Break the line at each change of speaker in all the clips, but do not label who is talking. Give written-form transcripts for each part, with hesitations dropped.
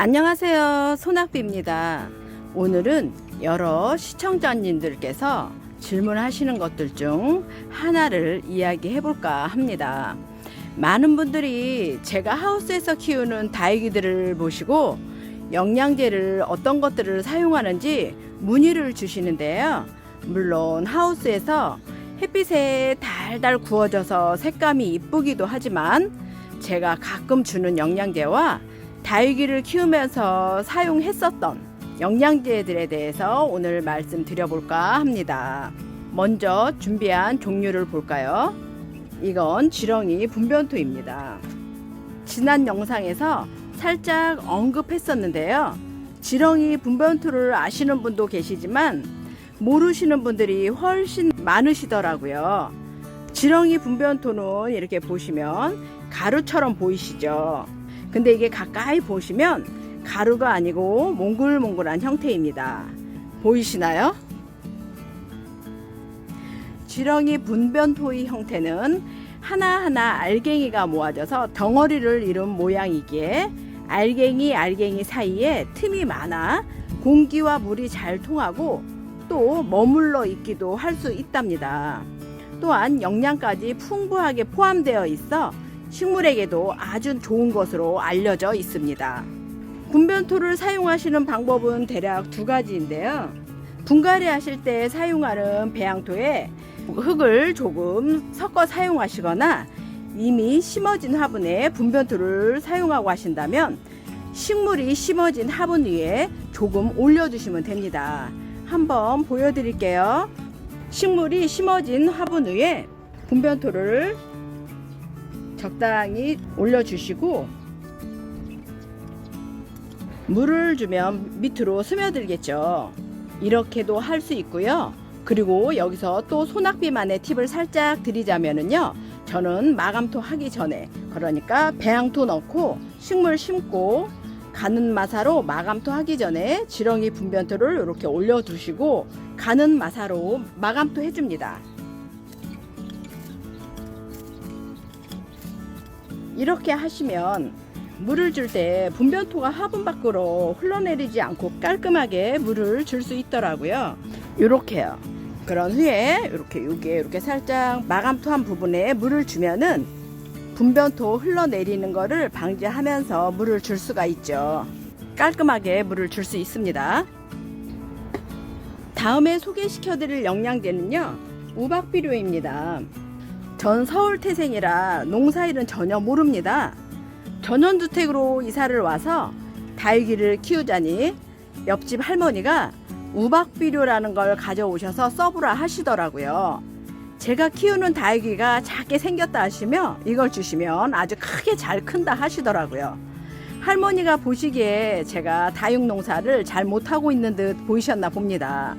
안녕하세요, 소낙비입니다. 오늘은 여러 시청자님들께서 질문하시는 것들 중 하나를 이야기해 볼까 합니다. 많은 분들이 제가 하우스에서 키우는 다육이들을 보시고 영양제를 어떤 것들을 사용하는지 문의를 주시는데요. 물론 하우스에서 햇빛에 달달 구워져서 색감이 이쁘기도 하지만 제가 가끔 주는 영양제와 다육이를 키우면서 사용했었던 영양제들에 대해서 오늘 말씀드려볼까 합니다. 먼저 준비한 종류를 볼까요? 이건 지렁이 분변토입니다. 지난 영상에서 살짝 언급했었는데요. 지렁이 분변토를 아시는 분도 계시지만 모르시는 분들이 훨씬 많으시더라고요. 지렁이 분변토는 이렇게 보시면 가루처럼 보이시죠? 근데 이게 가까이 보시면 가루가 아니고 몽글몽글한 형태입니다. 보이시나요? 지렁이 분변토의 형태는 하나하나 알갱이가 모아져서 덩어리를 이룬 모양이기에 알갱이 사이에 틈이 많아 공기와 물이 잘 통하고 또 머물러 있기도 할 수 있답니다. 또한 영양까지 풍부하게 포함되어 있어 식물에게도 아주 좋은 것으로 알려져 있습니다. 분변토를 사용하시는 방법은 대략 두 가지인데요. 분갈이 하실 때 사용하는 배양토에 흙을 조금 섞어 사용하시거나 이미 심어진 화분에 분변토를 사용하고 하신다면 식물이 심어진 화분 위에 조금 올려주시면 됩니다. 한번 보여드릴게요. 식물이 심어진 화분 위에 분변토를 적당히 올려주시고 물을 주면 밑으로 스며들겠죠. 이렇게도 할 수 있고요. 그리고 여기서 또 소낙비만의 팁을 살짝 드리자면요. 저는 마감토 하기 전에, 그러니까 배양토 넣고 식물 심고 가는 마사로 마감토 하기 전에 지렁이 분변토를 이렇게 올려두시고 가는 마사로 마감토 해줍니다. 이렇게 하시면 물을 줄 때 분변토가 화분 밖으로 흘러내리지 않고 깔끔하게 물을 줄 수 있더라고요. 이렇게요. 그런 후에 이렇게 살짝 마감토한 부분에 물을 주면은 분변토 흘러내리는 거를 방지하면서 물을 줄 수가 있죠. 깔끔하게 물을 줄 수 있습니다. 다음에 소개시켜 드릴 영양제는요, 우박비료입니다. 전 서울 태생이라 농사일은 전혀 모릅니다. 전원주택으로 이사를 와서 다육이를 키우자니 옆집 할머니가 우박비료라는 걸 가져오셔서 써보라 하시더라고요. 제가 키우는 다육이가 작게 생겼다 하시며 이걸 주시면 아주 크게 잘 큰다 하시더라고요. 할머니가 보시기에 제가 다육 농사를 잘 못하고 있는 듯 보이셨나 봅니다.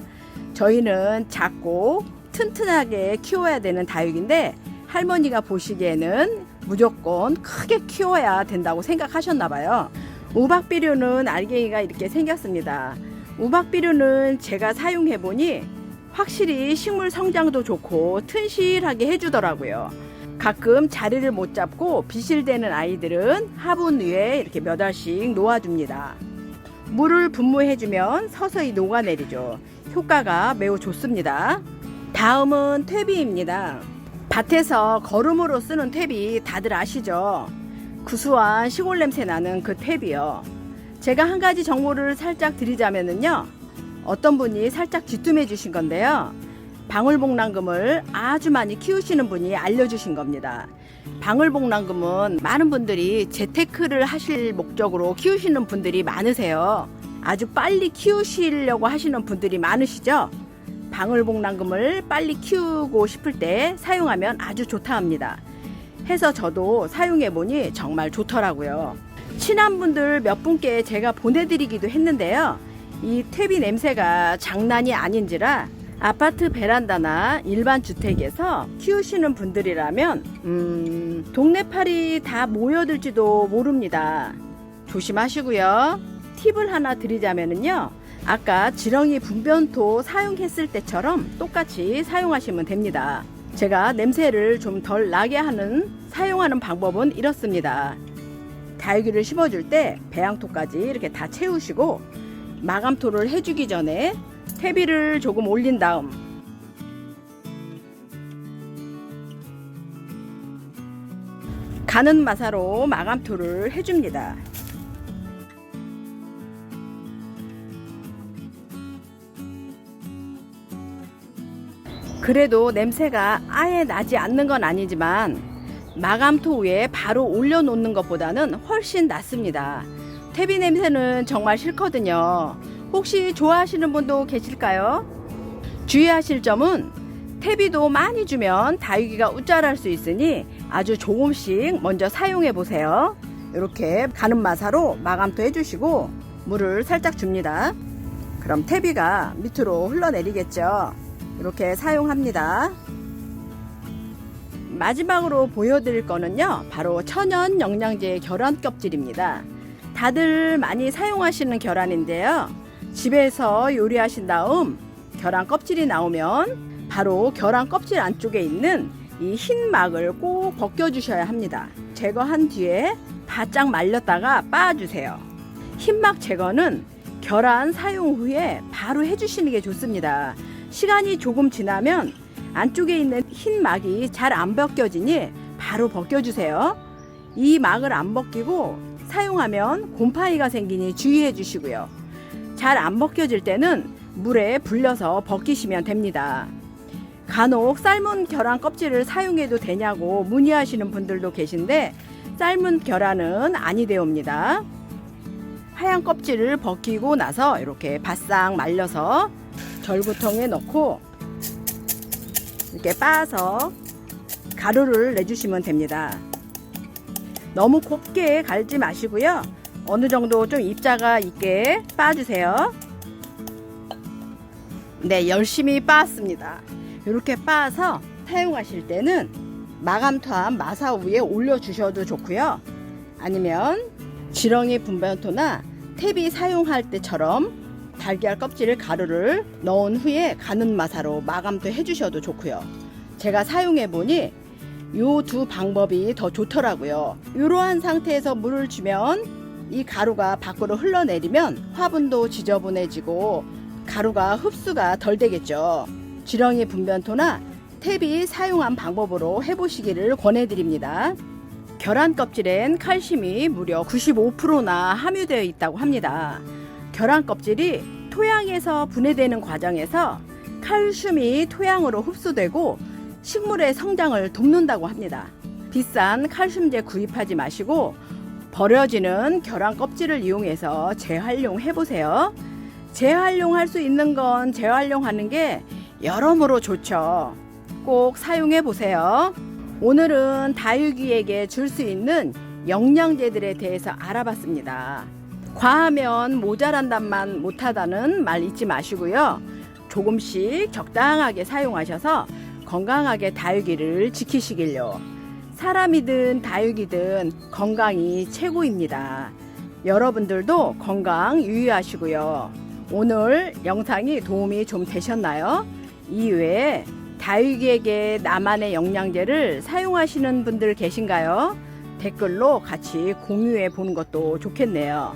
저희는 작고 튼튼하게 키워야 되는 다육인데 할머니가 보시기에는 무조건 크게 키워야 된다고 생각하셨나 봐요. 우박비료는 알갱이가 이렇게 생겼습니다. 우박비료는 제가 사용해 보니 확실히 식물 성장도 좋고 튼실하게 해주더라고요. 가끔 자리를 못 잡고 비실대는 아이들은 화분 위에 이렇게 몇 알씩 놓아줍니다. 물을 분무해주면 서서히 녹아내리죠. 효과가 매우 좋습니다. 다음은 퇴비입니다. 밭에서 거름으로 쓰는 퇴비 다들 아시죠? 구수한 시골 냄새 나는 그 퇴비요. 제가 한 가지 정보를 살짝 드리자면요, 어떤 분이 살짝 귀뜸해 주신 건데요, 방울복랑금을 아주 많이 키우시는 분이 알려주신 겁니다. 방울복랑금은 많은 분들이 재테크를 하실 목적으로 키우시는 분들이 많으세요. 아주 빨리 키우시려고 하시는 분들이 많으시죠? 방울복랑금을 빨리 키우고 싶을 때 사용하면 아주 좋다 합니다. 해서 저도 사용해보니 정말 좋더라고요. 친한 분들 몇 분께 제가 보내드리기도 했는데요. 이 퇴비 냄새가 장난이 아닌지라 아파트 베란다나 일반 주택에서 키우시는 분들이라면 동네파리 다 모여들지도 모릅니다. 조심하시고요. 팁을 하나 드리자면요, 아까 지렁이 분변토 사용했을 때처럼 똑같이 사용하시면 됩니다. 제가 냄새를 좀 덜 나게 하는 사용하는 방법은 이렇습니다. 다육이를 심어줄 때 배양토까지 이렇게 다 채우시고 마감토를 해주기 전에 퇴비를 조금 올린 다음 가는 마사로 마감토를 해줍니다. 그래도 냄새가 아예 나지 않는 건 아니지만 마감토 위에 바로 올려놓는 것보다는 훨씬 낫습니다. 퇴비 냄새는 정말 싫거든요. 혹시 좋아하시는 분도 계실까요? 주의하실 점은 퇴비도 많이 주면 다육이가 우쭐할 수 있으니 아주 조금씩 먼저 사용해 보세요. 이렇게 가는 마사로 마감토 해주시고 물을 살짝 줍니다. 그럼 퇴비가 밑으로 흘러내리겠죠. 이렇게 사용합니다. 마지막으로 보여드릴 거는요, 바로 천연 영양제 계란 껍질입니다. 다들 많이 사용하시는 계란인데요, 집에서 요리하신 다음 계란 껍질이 나오면 바로 계란 껍질 안쪽에 있는 이 흰 막을 꼭 벗겨주셔야 합니다. 제거한 뒤에 바짝 말렸다가 빻아주세요. 흰막 제거는 계란 사용 후에 바로 해주시는 게 좋습니다. 시간이 조금 지나면 안쪽에 있는 흰 막이 잘 안 벗겨지니 바로 벗겨주세요. 이 막을 안 벗기고 사용하면 곰팡이가 생기니 주의해 주시고요. 잘 안 벗겨질 때는 물에 불려서 벗기시면 됩니다. 간혹 삶은 계란 껍질을 사용해도 되냐고 문의하시는 분들도 계신데 삶은 계란은 아니되옵니다. 하얀 껍질을 벗기고 나서 이렇게 바싹 말려서 절구통에 넣고 이렇게 빻아서 가루를 내주시면 됩니다. 너무 곱게 갈지 마시고요. 어느 정도 좀 입자가 있게 빻아주세요. 네, 열심히 빻았습니다. 이렇게 빻아서 사용하실 때는 마감토한 마사 위에 올려주셔도 좋고요. 아니면 지렁이 분변토나 퇴비 사용할 때처럼 달걀 껍질을 가루를 넣은 후에 가는 마사로 마감도 해주셔도 좋고요. 제가 사용해보니 요 두 방법이 더 좋더라고요. 이러한 상태에서 물을 주면 이 가루가 밖으로 흘러내리면 화분도 지저분해지고 가루가 흡수가 덜 되겠죠. 지렁이 분변토나 퇴비 사용한 방법으로 해보시기를 권해드립니다. 계란 껍질엔 칼슘이 무려 95%나 함유되어 있다고 합니다. 계란 껍질이 토양에서 분해되는 과정에서 칼슘이 토양으로 흡수되고 식물의 성장을 돕는다고 합니다. 비싼 칼슘제 구입하지 마시고 버려지는 계란 껍질을 이용해서 재활용해 보세요. 재활용할 수 있는 건 재활용하는 게 여러모로 좋죠. 꼭 사용해 보세요. 오늘은 다육이에게 줄 수 있는 영양제들에 대해서 알아봤습니다. 과하면 모자란단만 못하다는 말 잊지 마시고요. 조금씩 적당하게 사용하셔서 건강하게 다육이를 지키시길요. 사람이든 다육이든 건강이 최고입니다. 여러분들도 건강 유의하시고요. 오늘 영상이 도움이 좀 되셨나요? 이외에 다육이에게 나만의 영양제를 사용하시는 분들 계신가요? 댓글로 같이 공유해 보는 것도 좋겠네요.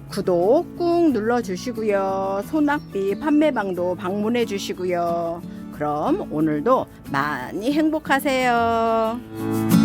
구독 꾹 눌러주시고요. 소낙비 판매방도 방문해 주시고요. 그럼 오늘도 많이 행복하세요.